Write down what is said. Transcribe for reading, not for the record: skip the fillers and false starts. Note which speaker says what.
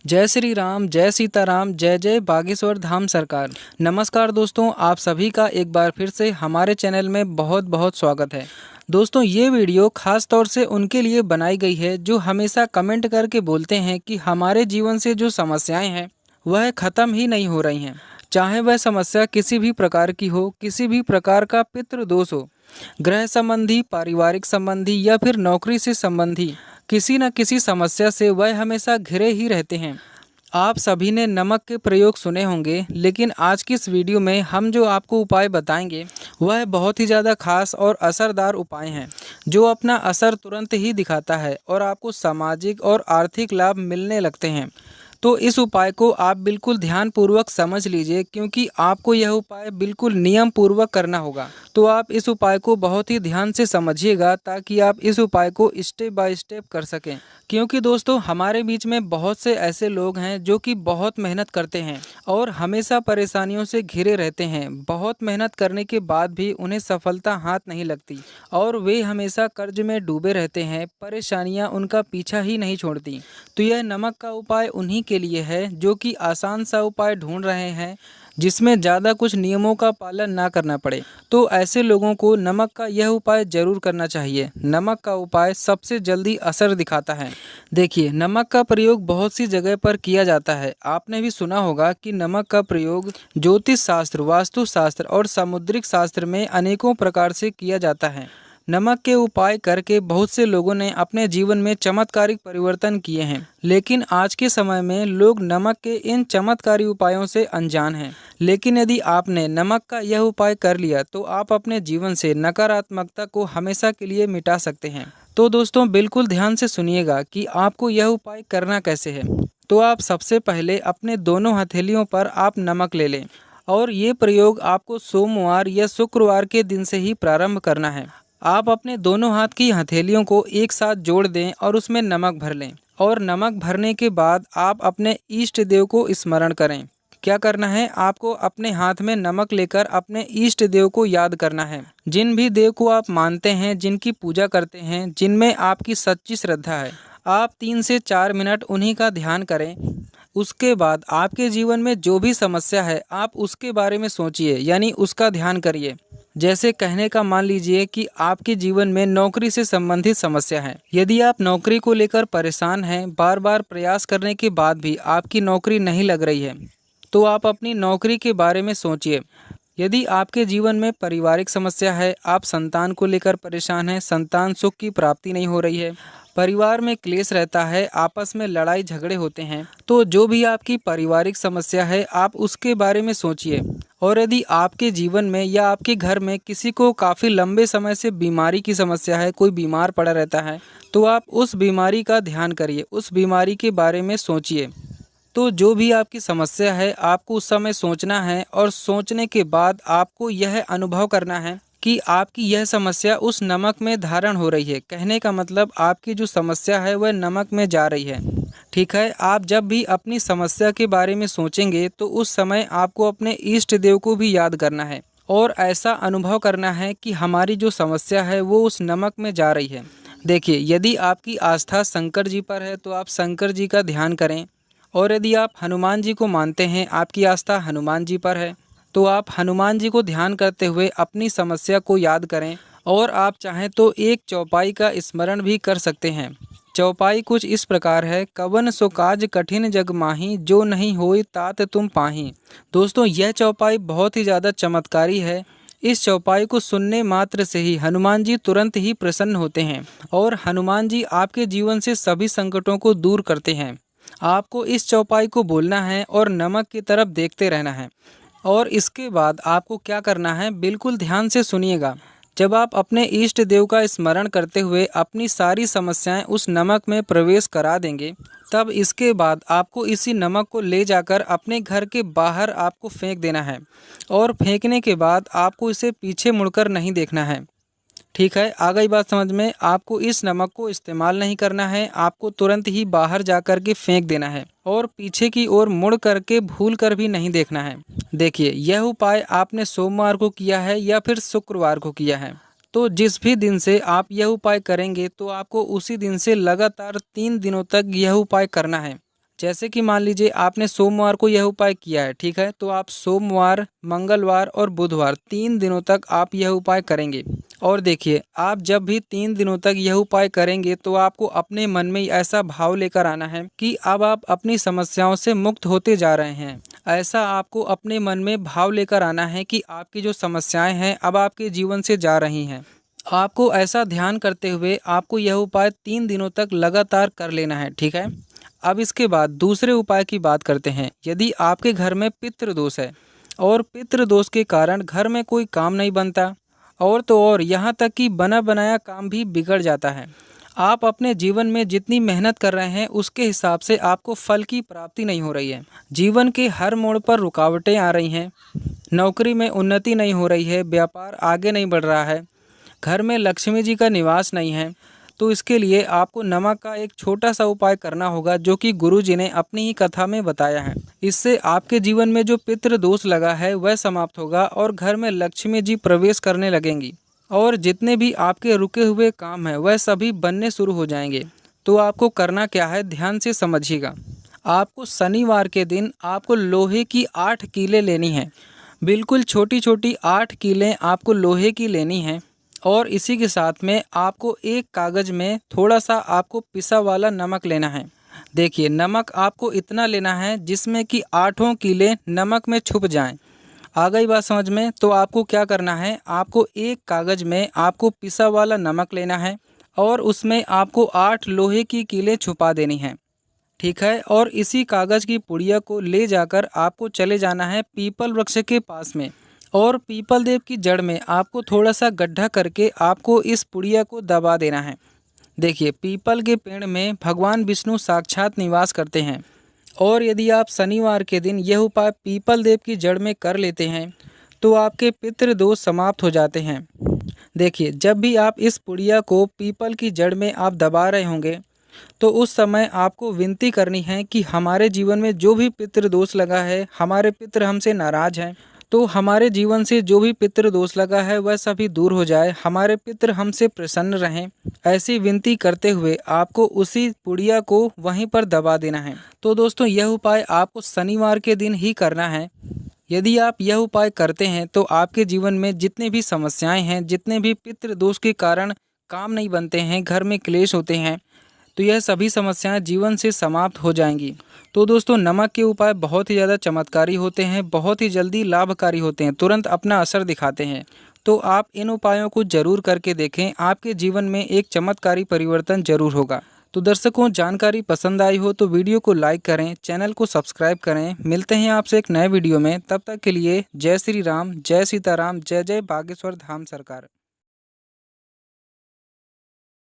Speaker 1: जय श्री राम, जय सीताराम, जय जय बागेश्वर धाम सरकार। नमस्कार दोस्तों, आप सभी का एक बार फिर से हमारे चैनल में बहुत बहुत स्वागत है। दोस्तों, ये वीडियो खास तौर से उनके लिए बनाई गई है जो हमेशा कमेंट करके बोलते हैं कि हमारे जीवन से जो समस्याएं हैं वह ख़त्म ही नहीं हो रही हैं। चाहे वह समस्या किसी भी प्रकार की हो, किसी भी प्रकार का पितृदोष हो, गृह संबंधी, पारिवारिक संबंधी या फिर नौकरी से संबंधी किसी न किसी समस्या से वह हमेशा घिरे ही रहते हैं। आप सभी ने नमक के प्रयोग सुने होंगे, लेकिन आज की इस वीडियो में हम जो आपको उपाय बताएंगे वह बहुत ही ज़्यादा खास और असरदार उपाय हैं जो अपना असर तुरंत ही दिखाता है और आपको सामाजिक और आर्थिक लाभ मिलने लगते हैं। तो इस उपाय को आप बिल्कुल ध्यानपूर्वक समझ लीजिए, क्योंकि आपको यह उपाय बिल्कुल नियम पूर्वक करना होगा। तो आप इस उपाय को बहुत ही ध्यान से समझिएगा ताकि आप इस उपाय को स्टेप बाय स्टेप कर सकें। क्योंकि दोस्तों, हमारे बीच में बहुत से ऐसे लोग हैं जो कि बहुत मेहनत करते हैं और हमेशा परेशानियों से घिरे रहते हैं। बहुत मेहनत करने के बाद भी उन्हें सफलता हाथ नहीं लगती और वे हमेशा कर्ज में डूबे रहते हैं। परेशानियां उनका पीछा ही नहीं छोड़ती। तो यह नमक का उपाय उन्हीं के लिए है जो कि आसान सा उपाय ढूंढ रहे हैं जिसमें ज़्यादा कुछ नियमों का पालन ना करना पड़े। तो ऐसे लोगों को नमक का यह उपाय ज़रूर करना चाहिए। नमक का उपाय सबसे जल्दी असर दिखाता है। देखिए, नमक का प्रयोग बहुत सी जगह पर किया जाता है। आपने भी सुना होगा कि नमक का प्रयोग ज्योतिष शास्त्र, वास्तु शास्त्र और सामुद्रिक शास्त्र में अनेकों प्रकार से किया जाता है। नमक के उपाय करके बहुत से लोगों ने अपने जीवन में चमत्कारिक परिवर्तन किए हैं, लेकिन आज के समय में लोग नमक के इन चमत्कारी उपायों से अनजान हैं। लेकिन यदि आपने नमक का यह उपाय कर लिया तो आप अपने जीवन से नकारात्मकता को हमेशा के लिए मिटा सकते हैं। तो दोस्तों, बिल्कुल ध्यान से सुनिएगा कि आपको यह उपाय करना कैसे है। तो आप सबसे पहले अपने दोनों हथेलियों पर आप नमक ले लें और ये प्रयोग आपको सोमवार या शुक्रवार के दिन से ही प्रारंभ करना है। आप अपने दोनों हाथ की हथेलियों को एक साथ जोड़ दें और उसमें नमक भर लें। और नमक भरने के बाद आप अपने इष्ट देव को स्मरण करें। क्या करना है, आपको अपने हाथ में नमक लेकर अपने इष्ट देव को याद करना है। जिन भी देव को आप मानते हैं, जिनकी पूजा करते हैं, जिनमें आपकी सच्ची श्रद्धा है, आप 3 से 4 मिनट उन्हीं का ध्यान करें। उसके बाद आपके जीवन में जो भी समस्या है आप उसके बारे में सोचिए, यानी उसका ध्यान करिए। जैसे कहने का मान लीजिए कि आपके जीवन में नौकरी से संबंधित समस्या है। यदि आप नौकरी को लेकर परेशान हैं, बार बार प्रयास करने के बाद भी आपकी नौकरी नहीं लग रही है, तो आप अपनी नौकरी के बारे में सोचिए। यदि आपके जीवन में पारिवारिक समस्या है, आप संतान को लेकर परेशान हैं, संतान सुख की प्राप्ति नहीं हो रही है, परिवार में क्लेश रहता है, आपस में लड़ाई झगड़े होते हैं, तो जो भी आपकी पारिवारिक समस्या है आप उसके बारे में सोचिए। और यदि आपके जीवन में या आपके घर में किसी को काफ़ी लंबे समय से बीमारी की समस्या है, कोई बीमार पड़ा रहता है, तो आप उस बीमारी का ध्यान करिए, उस बीमारी के बारे में सोचिए। तो जो भी आपकी समस्या है आपको उस समय सोचना है और सोचने के बाद आपको यह अनुभव करना है कि आपकी यह समस्या उस नमक में धारण हो रही है। कहने का मतलब आपकी जो समस्या है वह नमक में जा रही है। ठीक है, आप जब भी अपनी समस्या के बारे में सोचेंगे तो उस समय आपको अपने इष्ट देव को भी याद करना है और ऐसा अनुभव करना है कि हमारी जो समस्या है वो उस नमक में जा रही है। देखिए, यदि आपकी आस्था शंकर जी पर है तो आप शंकर जी का ध्यान करें, और यदि आप हनुमान जी को मानते हैं, आपकी आस्था हनुमान जी पर है, तो आप हनुमान जी को ध्यान करते हुए अपनी समस्या को याद करें। और आप चाहें तो एक चौपाई का स्मरण भी कर सकते हैं। चौपाई कुछ इस प्रकार है, कवन सो काज कठिन जग माही, जो नहीं होई तात तुम पाही। दोस्तों, यह चौपाई बहुत ही ज़्यादा चमत्कारी है। इस चौपाई को सुनने मात्र से ही हनुमान जी तुरंत ही प्रसन्न होते हैं और हनुमान जी आपके जीवन से सभी संकटों को दूर करते हैं। आपको इस चौपाई को बोलना है और नमक की तरफ देखते रहना है। और इसके बाद आपको क्या करना है, बिल्कुल ध्यान से सुनिएगा। जब आप अपने इष्ट देव का स्मरण करते हुए अपनी सारी समस्याएं उस नमक में प्रवेश करा देंगे, तब इसके बाद आपको इसी नमक को ले जाकर अपने घर के बाहर आपको फेंक देना है। और फेंकने के बाद आपको इसे पीछे मुड़कर नहीं देखना है। ठीक है, आ गई बात समझ में। आपको इस नमक को इस्तेमाल नहीं करना है, आपको तुरंत ही बाहर जाकर के फेंक देना है और पीछे की ओर मुड़ करके भूल कर भी नहीं देखना है। देखिए, यह उपाय आपने सोमवार को किया है या फिर शुक्रवार को किया है, तो जिस भी दिन से आप यह उपाय करेंगे तो आपको उसी दिन से लगातार 3 दिनों तक यह उपाय करना है। जैसे कि मान लीजिए आपने सोमवार को यह उपाय किया है, ठीक है, तो आप सोमवार, मंगलवार और बुधवार 3 दिनों तक आप यह उपाय करेंगे। और देखिए, आप जब भी 3 दिनों तक यह उपाय करेंगे तो आपको अपने मन में ऐसा भाव लेकर आना है कि अब आप अपनी समस्याओं से मुक्त होते जा रहे हैं। ऐसा आपको अपने मन में भाव लेकर आना है कि आपकी जो समस्याएं हैं अब आपके जीवन से जा रही हैं। आपको ऐसा ध्यान करते हुए आपको यह उपाय 3 दिनों तक लगातार कर लेना है, ठीक है। अब इसके बाद दूसरे उपाय की बात करते हैं। यदि आपके घर में पितृ दोष है और पितृ दोष के कारण घर में कोई काम नहीं बनता और तो और यहाँ तक कि बना बनाया काम भी बिगड़ जाता है, आप अपने जीवन में जितनी मेहनत कर रहे हैं उसके हिसाब से आपको फल की प्राप्ति नहीं हो रही है, जीवन के हर मोड़ पर रुकावटें आ रही हैं, नौकरी में उन्नति नहीं हो रही है, व्यापार आगे नहीं बढ़ रहा है, घर में लक्ष्मी जी का निवास नहीं है, तो इसके लिए आपको नमक का एक छोटा सा उपाय करना होगा जो कि गुरु जी ने अपनी ही कथा में बताया है। इससे आपके जीवन में जो पितृ दोष लगा है वह समाप्त होगा और घर में लक्ष्मी जी प्रवेश करने लगेंगी और जितने भी आपके रुके हुए काम हैं वह सभी बनने शुरू हो जाएंगे। तो आपको करना क्या है, ध्यान से समझिएगा। आपको शनिवार के दिन आपको लोहे की 8 कीलें लेनी हैं, बिल्कुल छोटी छोटी 8 कीलें आपको लोहे की लेनी हैं। और इसी के साथ में आपको एक कागज़ में थोड़ा सा आपको पिसा वाला नमक लेना है। देखिए, नमक आपको इतना लेना है जिसमें कि 8 कीलें नमक में छुप जाएं। आ गई बात समझ में? तो आपको क्या करना है, आपको एक कागज़ में आपको पिसा वाला नमक लेना है और उसमें आपको 8 लोहे की कीलें छुपा देनी हैं, ठीक है। और इसी कागज़ की पुड़िया को ले जाकर आपको चले जाना है पीपल वृक्ष के पास में और पीपल देव की जड़ में आपको थोड़ा सा गड्ढा करके आपको इस पुड़िया को दबा देना है। देखिए, पीपल के पेड़ में भगवान विष्णु साक्षात निवास करते हैं और यदि आप शनिवार के दिन यह उपाय पीपल देव की जड़ में कर लेते हैं तो आपके पितृ दोष समाप्त हो जाते हैं। देखिए, जब भी आप इस पुड़िया को पीपल की जड़ में आप दबा रहे होंगे तो उस समय आपको विनती करनी है कि हमारे जीवन में जो भी पितृ दोष लगा है, हमारे पितृ हमसे नाराज हैं, तो हमारे जीवन से जो भी पितृ दोष लगा है वह सभी दूर हो जाए, हमारे पितृ हमसे प्रसन्न रहें। ऐसी विनती करते हुए आपको उसी पुड़िया को वहीं पर दबा देना है। तो दोस्तों, यह उपाय आपको शनिवार के दिन ही करना है। यदि आप यह उपाय करते हैं तो आपके जीवन में जितने भी समस्याएं हैं, जितने भी पितृ दोष के कारण काम नहीं बनते हैं, घर में क्लेश होते हैं, तो यह सभी समस्याएं जीवन से समाप्त हो जाएंगी। तो दोस्तों, नमक के उपाय बहुत ही ज़्यादा चमत्कारी होते हैं, बहुत ही जल्दी लाभकारी होते हैं, तुरंत अपना असर दिखाते हैं। तो आप इन उपायों को जरूर करके देखें, आपके जीवन में एक चमत्कारी परिवर्तन जरूर होगा। तो दर्शकों, जानकारी पसंद आई हो तो वीडियो को लाइक करें, चैनल को सब्सक्राइब करें। मिलते हैं आपसे एक नए वीडियो में, तब तक के लिए जय श्री राम, जय सीताराम, जय जय बागेश्वर धाम सरकार।